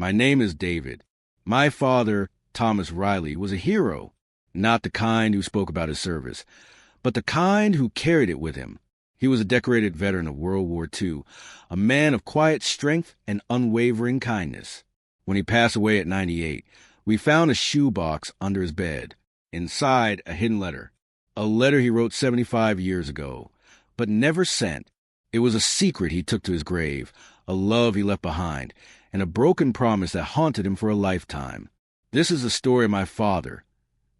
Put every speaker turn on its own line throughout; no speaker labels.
My name is David. My father, Thomas Riley, was a hero, not the kind who spoke about his service, but the kind who carried it with him. He was a decorated veteran of World War II, a man of quiet strength and unwavering kindness. When he passed away at 98, we found a shoebox under his bed. Inside, a hidden letter. A letter he wrote 75 years ago, but never sent. It was a secret he took to his grave, a love he left behind, and a broken promise that haunted him for a lifetime. This is the story of my father,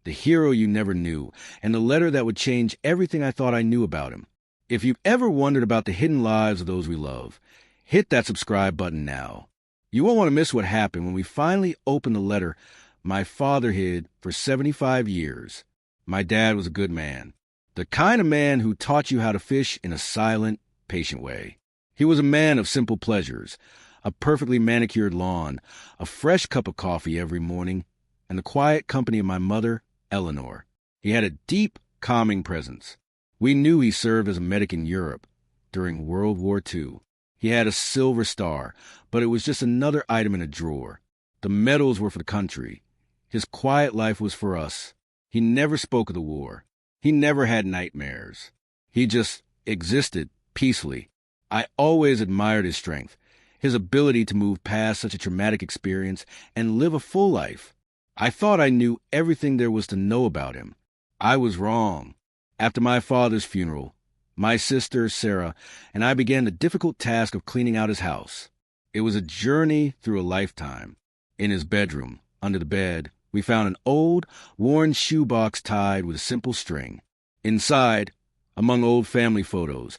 the hero you never knew, and the letter that would change everything I thought I knew about him. If you've ever wondered about the hidden lives of those we love, hit that subscribe button now. You won't want to miss what happened when we finally opened the letter my father hid for 75 years. My dad was a good man, the kind of man who taught you how to fish in a silent, patient way. He was a man of simple pleasures, a perfectly manicured lawn, a fresh cup of coffee every morning, and the quiet company of my mother, Eleanor. He had a deep, calming presence. We knew he served as a medic in Europe during World War II. He had a silver star, but it was just another item in a drawer. The medals were for the country. His quiet life was for us. He never spoke of the war. He never had nightmares. He just existed peacefully. I always admired his strength, his ability to move past such a traumatic experience and live a full life. I thought I knew everything there was to know about him. I was wrong. After my father's funeral, my sister, Sarah, and I began the difficult task of cleaning out his house. It was a journey through a lifetime. In his bedroom, under the bed, we found an old, worn shoebox tied with a simple string. Inside, among old family photos,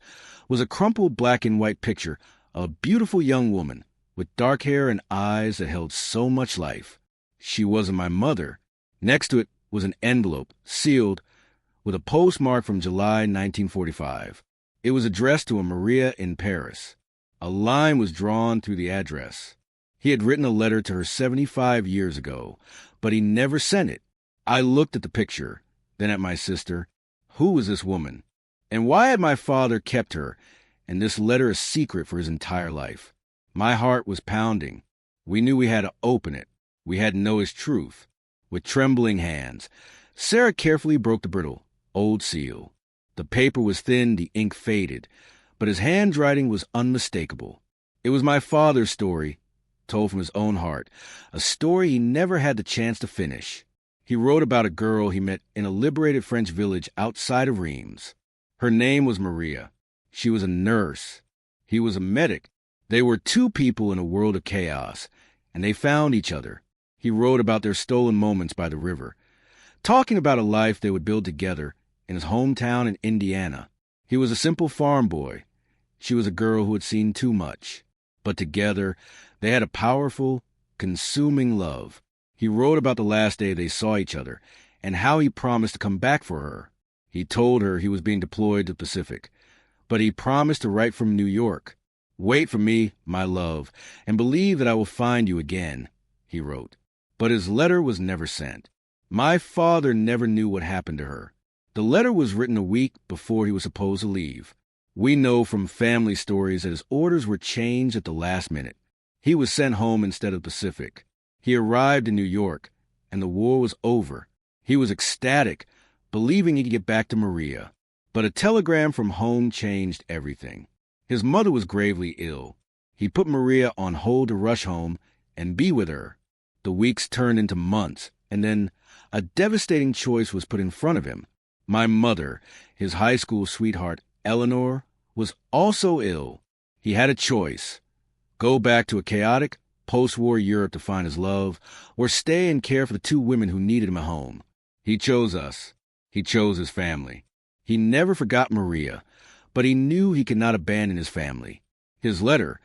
was a crumpled black and white picture of a beautiful young woman with dark hair and eyes that held so much life. She wasn't my mother. Next to it was an envelope, sealed, with a postmark from July 1945. It was addressed to a Maria in Paris. A line was drawn through the address. He had written a letter to her 75 years ago, but he never sent it. I looked at the picture, then at my sister. Who was this woman? And why had my father kept her, and this letter a secret for his entire life? My heart was pounding. We knew we had to open it. We had to know his truth. With trembling hands, Sarah carefully broke the brittle, old seal. The paper was thin, the ink faded, but his handwriting was unmistakable. It was my father's story, told from his own heart, a story he never had the chance to finish. He wrote about a girl he met in a liberated French village outside of Reims. Her name was Maria. She was a nurse. He was a medic. They were two people in a world of chaos, and they found each other. He wrote about their stolen moments by the river, talking about a life they would build together in his hometown in Indiana. He was a simple farm boy. She was a girl who had seen too much. But together, they had a powerful, consuming love. He wrote about the last day they saw each other and how he promised to come back for her. He told her he was being deployed to the Pacific, but he promised to write from New York. "Wait for me, my love, and believe that I will find you again," he wrote. But his letter was never sent. My father never knew what happened to her. The letter was written a week before he was supposed to leave. We know from family stories that his orders were changed at the last minute. He was sent home instead of the Pacific. He arrived in New York, and the war was over. He was ecstatic, believing he could get back to Maria. But a telegram from home changed everything. His mother was gravely ill. He put Maria on hold to rush home and be with her. The weeks turned into months, and then a devastating choice was put in front of him. My mother, his high school sweetheart, Eleanor, was also ill. He had a choice: go back to a chaotic, post-war Europe to find his love, or stay and care for the two women who needed him at home. He chose us. He chose his family. He never forgot Maria, but he knew he could not abandon his family. His letter,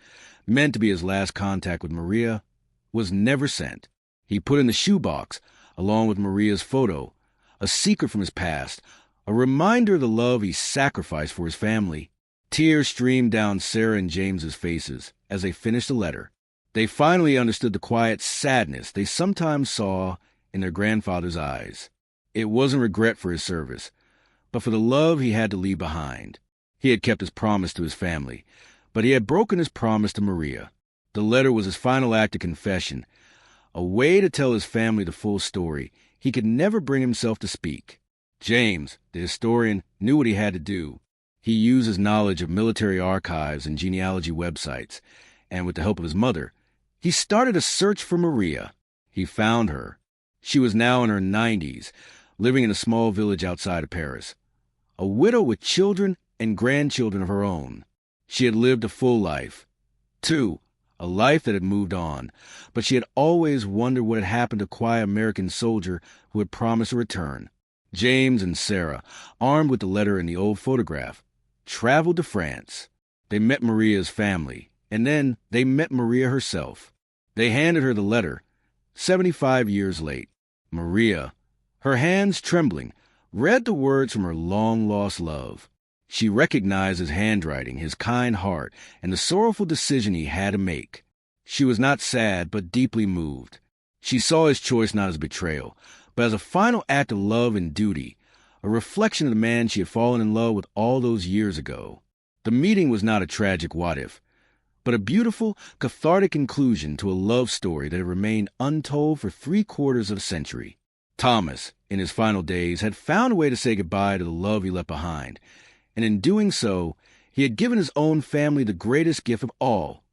meant to be his last contact with Maria, was never sent. He put in the shoebox, along with Maria's photo, a secret from his past, a reminder of the love he sacrificed for his family. Tears streamed down Sarah and James's faces as they finished the letter. They finally understood the quiet sadness they sometimes saw in their grandfather's eyes. It wasn't regret for his service, but for the love he had to leave behind. He had kept his promise to his family, but he had broken his promise to Maria. The letter was his final act of confession, a way to tell his family the full story he could never bring himself to speak. James, the historian, knew what he had to do. He used his knowledge of military archives and genealogy websites, and with the help of his mother, he started a search for Maria. He found her. She was now in her 90s, living in a small village outside of Paris. A widow with children and grandchildren of her own. She had lived a full life. A life that had moved on, but she had always wondered what had happened to a quiet American soldier who had promised a return. James and Sarah, armed with the letter and the old photograph, traveled to France. They met Maria's family, and then they met Maria herself. They handed her the letter, 75 years late. Maria, her hands trembling, read the words from her long-lost love. She recognized his handwriting, his kind heart, and the sorrowful decision he had to make. She was not sad, but deeply moved. She saw his choice not as betrayal, but as a final act of love and duty, a reflection of the man she had fallen in love with all those years ago. The meeting was not a tragic what-if, but a beautiful, cathartic conclusion to a love story that had remained untold for 3/4 of a century. Thomas, in his final days, had found a way to say goodbye to the love he left behind, and in doing so, he had given his own family the greatest gift of all,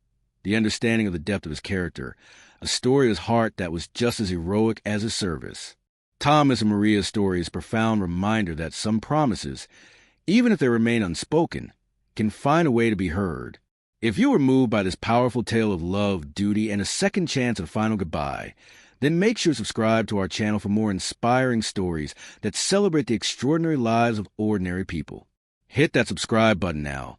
the understanding of the depth of his character, a story of his heart that was just as heroic as his service. Thomas and Maria's story is a profound reminder that some promises, even if they remain unspoken, can find a way to be heard. If you were moved by this powerful tale of love, duty, and a second chance at a final goodbye, then make sure to subscribe to our channel for more inspiring stories that celebrate the extraordinary lives of ordinary people. Hit that subscribe button now,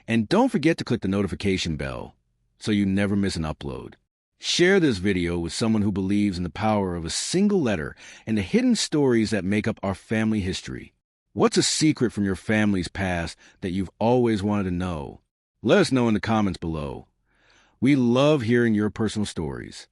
and don't forget to click the notification bell so you never miss an upload. Share this video with someone who believes in the power of a single letter and the hidden stories that make up our family history. What's a secret from your family's past that you've always wanted to know? Let us know in the comments below. We love hearing your personal stories.